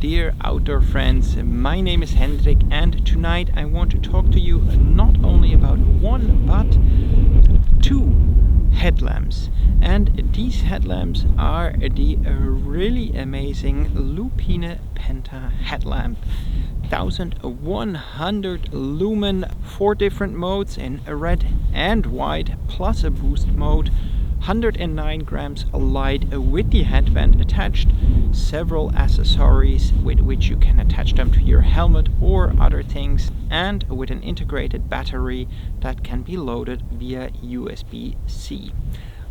dear outdoor friends, my name is Hendrik and tonight I want to talk to you not only about one but two headlamps. And these headlamps are the really amazing Lupine Penta headlamp. 1100 lumen, 4 different modes in red and white plus a boost mode. 109 grams light with the headband attached, several accessories with which you can attach them to your helmet or other things, and with an integrated battery that can be loaded via USB-C.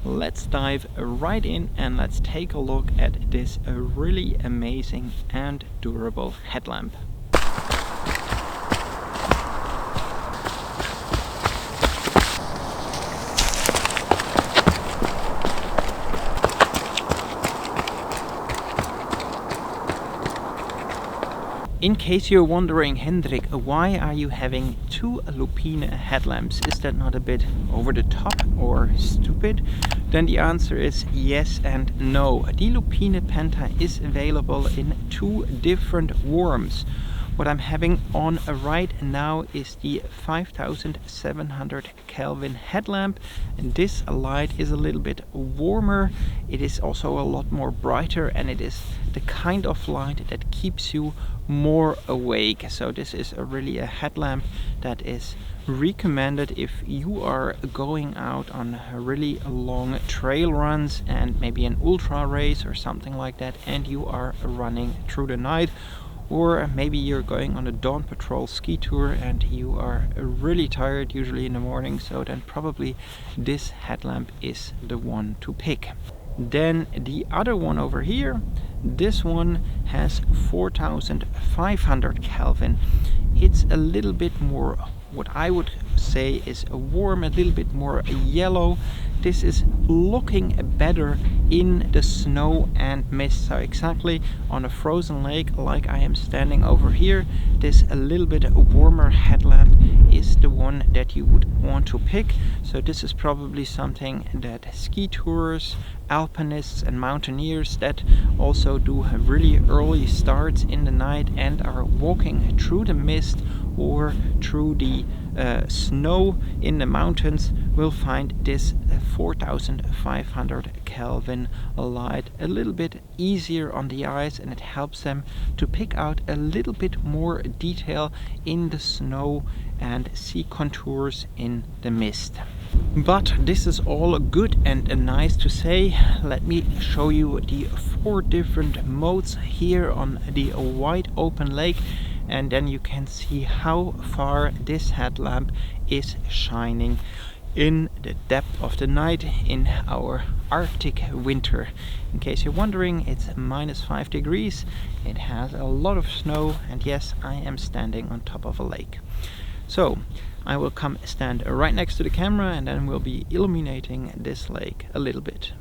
Let's dive right in and let's take a look at this really amazing and durable headlamp. In case you're wondering, Hendrik, why are you having two Lupine headlamps? Is that not a bit over the top or stupid? Then the answer is yes and no. The Lupine Penta is available in 2 different warms. What I'm having on right now is the 5700 Kelvin headlamp, and this light is a little bit warmer. It is also a lot more brighter, and it is the kind of light that keeps you more awake. So this is really a headlamp that is recommended if you are going out on really long trail runs and maybe an ultra race or something like that, and you are running through the night. Or maybe you're going on a dawn patrol ski tour and you are really tired, usually in the morning, so then probably this headlamp is the one to pick. Then the other one over here, this one has 4500 Kelvin. It's a little bit more, what I would say is a warm, a little bit more yellow. This is looking better in the snow and mist. So exactly on a frozen lake like I am standing over here, this a little bit warmer headlamp is the one that you would want to pick. So this is probably something that ski tours, alpinists and mountaineers that also do really early starts in the night and are walking through the mist or through the snow in the mountains will find this 4500 Kelvin light a little bit easier on the eyes, and it helps them to pick out a little bit more detail in the snow and see contours in the mist. But this is all good and nice to say. Let me show you the 4 different modes here on the wide open lake, and then you can see how far this headlamp is shining in the depth of the night in our Arctic winter. In case you're wondering, it's -5 degrees, it has a lot of snow, and yes, I am standing on top of a lake. So I will come stand right next to the camera and then we'll be illuminating this lake a little bit.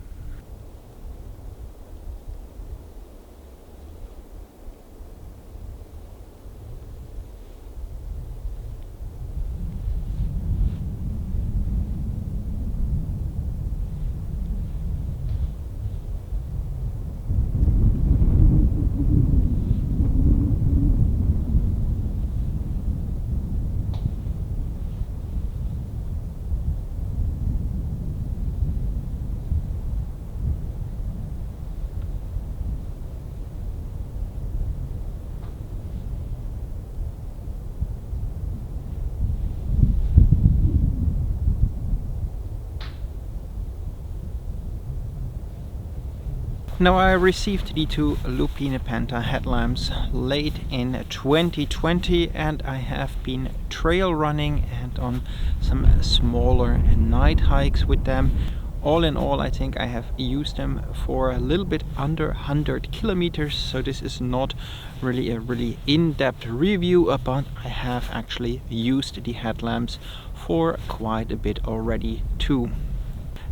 Now, I received the 2 Lupine Penta headlamps late in 2020, and I have been trail running and on some smaller night hikes with them. All in all, I think I have used them for a little bit under 100 kilometers, so this is not really a really in-depth review, but I have actually used the headlamps for quite a bit already too.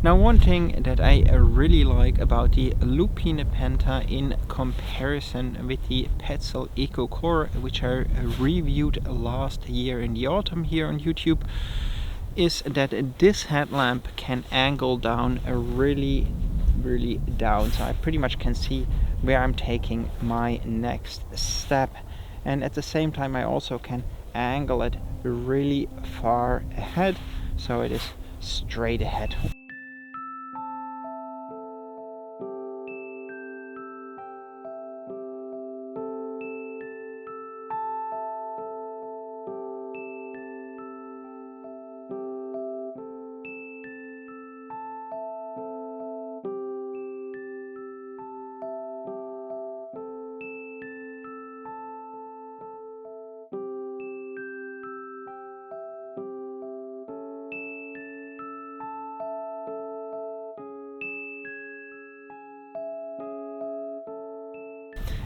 Now, one thing that I really like about the Lupine Penta in comparison with the Petzl Eco Core, which I reviewed last year in the autumn here on YouTube, is that this headlamp can angle down really down, so I pretty much can see where I'm taking my next step. And at the same time I also can angle it really far ahead, so it is straight ahead.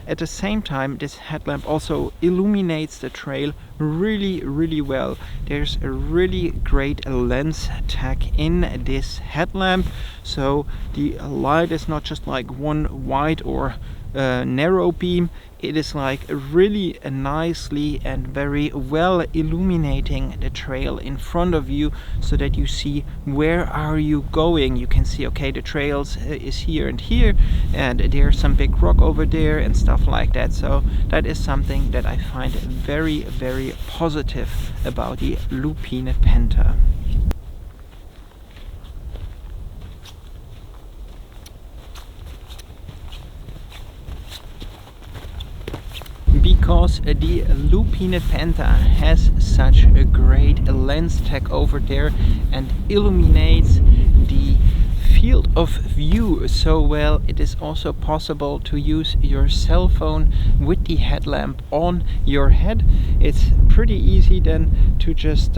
At the same time, this headlamp also illuminates the trail really well. There's a really great lens tech in this headlamp, so the light is not just like one wide or narrow beam. It is like really nicely and very well illuminating the trail in front of you, so that you see where are you going. You can see, okay, the trails is here and here, and there's some big rock over there and stuff like that. So that is something that I find very positive about the Lupine Penta. Because the Lupine Penta has such a great lens tech over there and illuminates the field of view so well, it is also possible to use your cell phone with the headlamp on your head. It's pretty easy then to just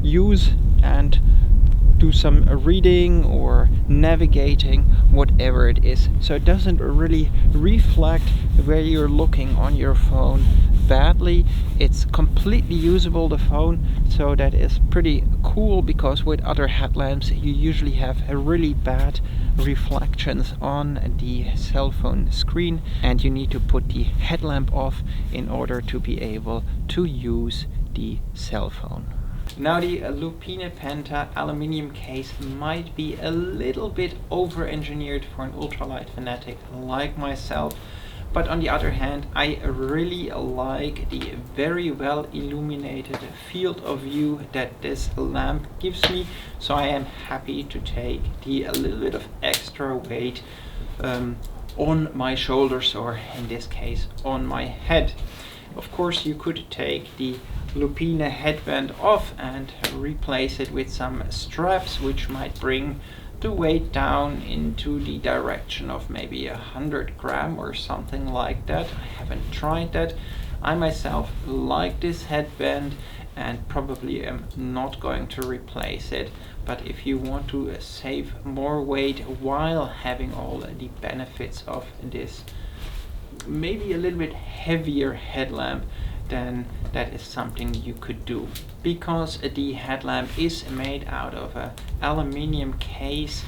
use and do some reading or navigating, whatever it is. So it doesn't really reflect where you're looking on your phone badly. It's completely usable, the phone, so that is pretty cool, because with other headlamps you usually have a really bad reflections on the cell phone screen, and you need to put the headlamp off in order to be able to use the cell phone. Now the Lupine Penta aluminium case might be a little bit over-engineered for an ultralight fanatic like myself, but on the other hand I really like the very well illuminated field of view that this lamp gives me, so I am happy to take a little bit of extra weight on my shoulders, or in this case on my head. Of course you could take the Lupine headband off and replace it with some straps, which might bring the weight down into the direction of maybe 100 grams or something like that. I haven't tried that. I myself like this headband and probably am not going to replace it, but if you want to save more weight while having all the benefits of this maybe a little bit heavier headlamp, then that is something you could do. Because the headlamp is made out of an aluminium case,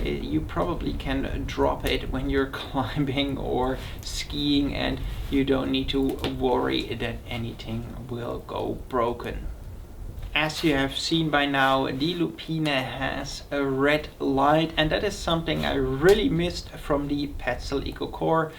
you probably can drop it when you're climbing or skiing, and you don't need to worry that anything will go broken. As you have seen by now, the Lupine has a red light, and that is something I really missed from the Petzl EcoCore.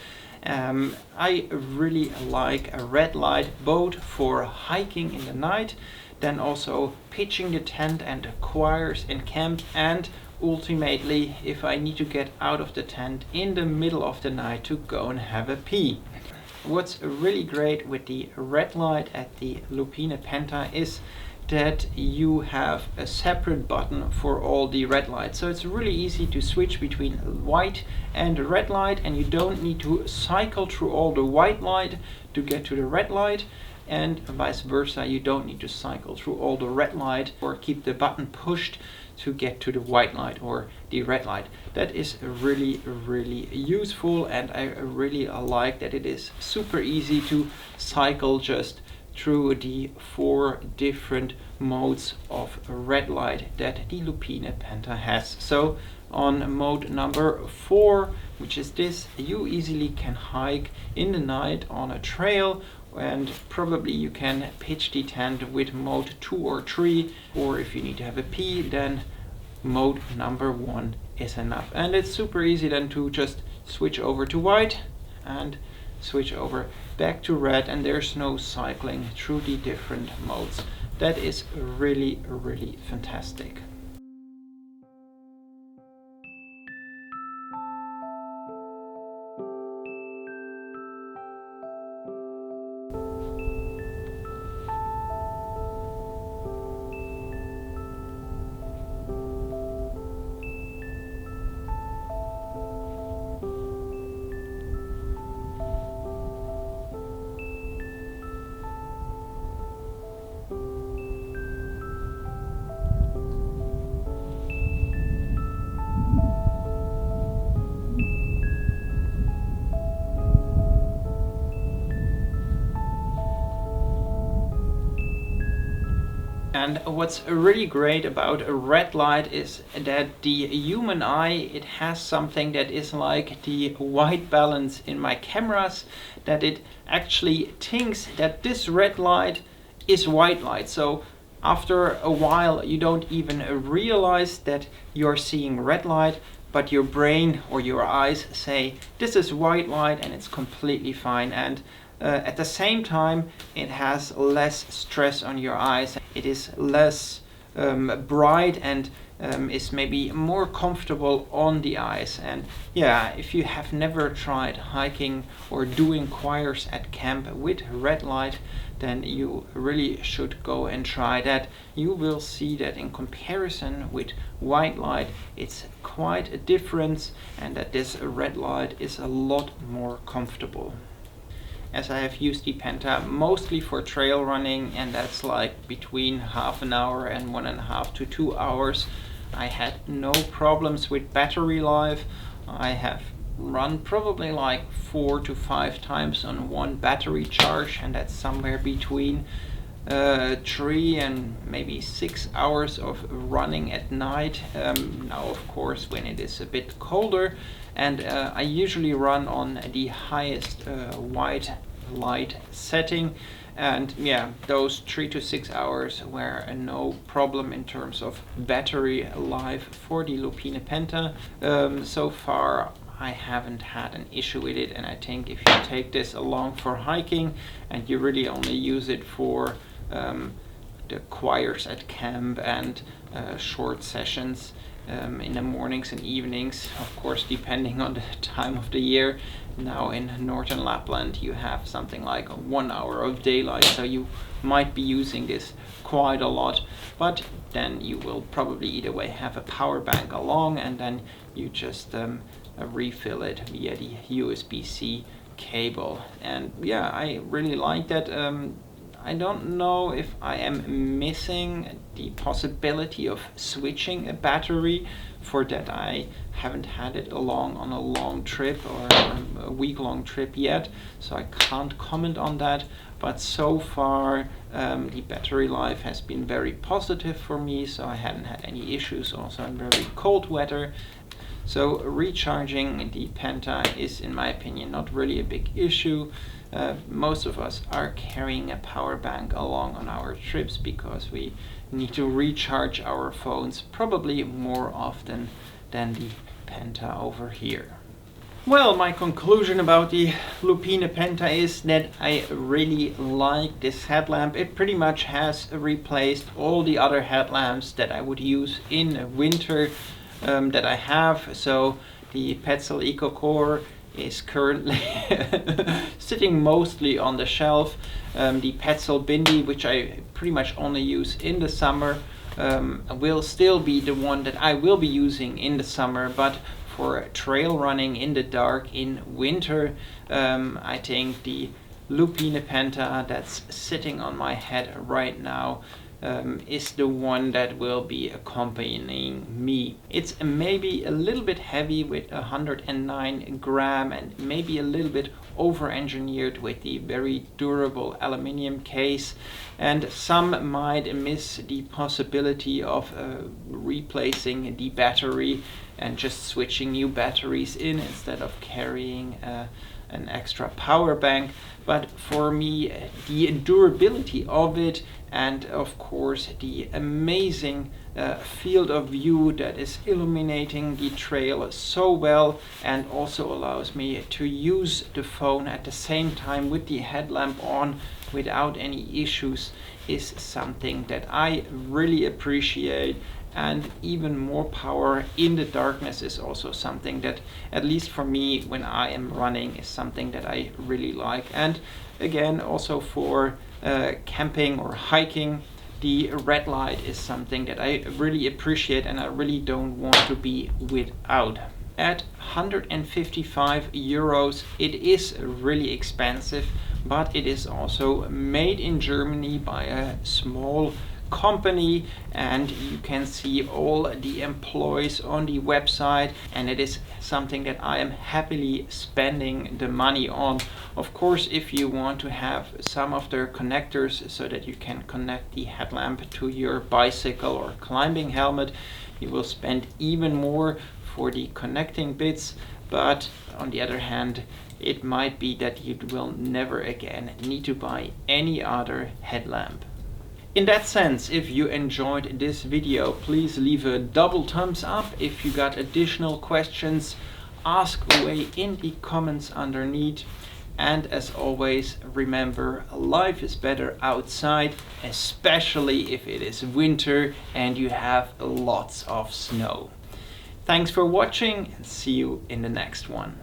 I really like a red light, both for hiking in the night, then also pitching the tent and the choirs in camp, and ultimately if I need to get out of the tent in the middle of the night to go and have a pee. What's really great with the red light at the Lupine Penta is that you have a separate button for all the red lights. So it's really easy to switch between white and red light, and you don't need to cycle through all the white light to get to the red light, and vice versa. You don't need to cycle through all the red light or keep the button pushed to get to the white light or the red light. That is really useful, and I really like that it is super easy to cycle just through the 4 different modes of red light that the Lupine Penta has. So on mode number 4, which is this, you easily can hike in the night on a trail, and probably you can pitch the tent with mode 2 or 3, or if you need to have a pee, then mode number 1 is enough. And it's super easy then to just switch over to white, and switch over back to red, and there's no cycling through the different modes. That is really, really fantastic. And what's really great about a red light is that the human eye, it has something that is like the white balance in my cameras, that it actually thinks that this red light is white light. So after a while you don't even realize that you're seeing red light, but your brain or your eyes say this is white light, and it's completely fine. And at the same time, it has less stress on your eyes. It is less bright and is maybe more comfortable on the eyes. And yeah, if you have never tried hiking or doing choirs at camp with red light, then you really should go and try that. You will see that in comparison with white light, it's quite a difference, and that this red light is a lot more comfortable. As I have used the Penta mostly for trail running, and that's like between half an hour and 1.5 to 2 hours, I had no problems with battery life. I have run probably like 4 to 5 times on one battery charge, and that's somewhere between 3 and maybe 6 hours of running at night. Now of course when it is a bit colder, and I usually run on the highest white light setting, and yeah, those 3 to 6 hours were no problem in terms of battery life for the Lupine Penta. So far I haven't had an issue with it, and I think if you take this along for hiking and you really only use it for the choirs at camp and short sessions in the mornings and evenings, of course depending on the time of the year. Now in northern Lapland you have something like 1 hour of daylight, so you might be using this quite a lot, but then you will probably either way have a power bank along, and then you just refill it via the USB-C cable. And yeah, I really like that. I don't know if I am missing the possibility of switching a battery. For that I haven't had it along on a long trip or a week-long trip yet, so I can't comment on that. But so far the battery life has been very positive for me, so I hadn't had any issues also in very cold weather. So recharging the Penta is, in my opinion, not really a big issue. Most of us are carrying a power bank along on our trips because we need to recharge our phones probably more often than the Penta over here. Well, my conclusion about the Lupine Penta is that I really like this headlamp. It pretty much has replaced all the other headlamps that I would use in winter that I have. So the Petzl Eco Core is currently sitting mostly on the shelf. The Petzl Bindi, which I pretty much only use in the summer, will still be the one that I will be using in the summer, but for trail running in the dark in winter, I think the Lupine Penta that's sitting on my head right now is the one that will be accompanying me. It's maybe a little bit heavy with 109 gram and maybe a little bit over-engineered with the very durable aluminium case, and some might miss the possibility of replacing the battery and just switching new batteries in instead of carrying an extra power bank. But for me, the durability of it and of course the amazing field of view that is illuminating the trail so well, and also allows me to use the phone at the same time with the headlamp on without any issues, is something that I really appreciate. And even more power in the darkness is also something that, at least for me when I am running, is something that I really like. And again, also for camping or hiking, the red light is something that I really appreciate and I really don't want to be without. At 155 euros, it is really expensive, but it is also made in Germany by a small company, and you can see all the employees on the website, and it is something that I am happily spending the money on. Of course, if you want to have some of their connectors so that you can connect the headlamp to your bicycle or climbing helmet, you will spend even more for the connecting bits, but on the other hand, it might be that you will never again need to buy any other headlamp. In that sense, if you enjoyed this video, please leave a double thumbs up. If you got additional questions, ask away in the comments underneath. And as always, remember, life is better outside, especially if it is winter and you have lots of snow. Thanks for watching, and see you in the next one.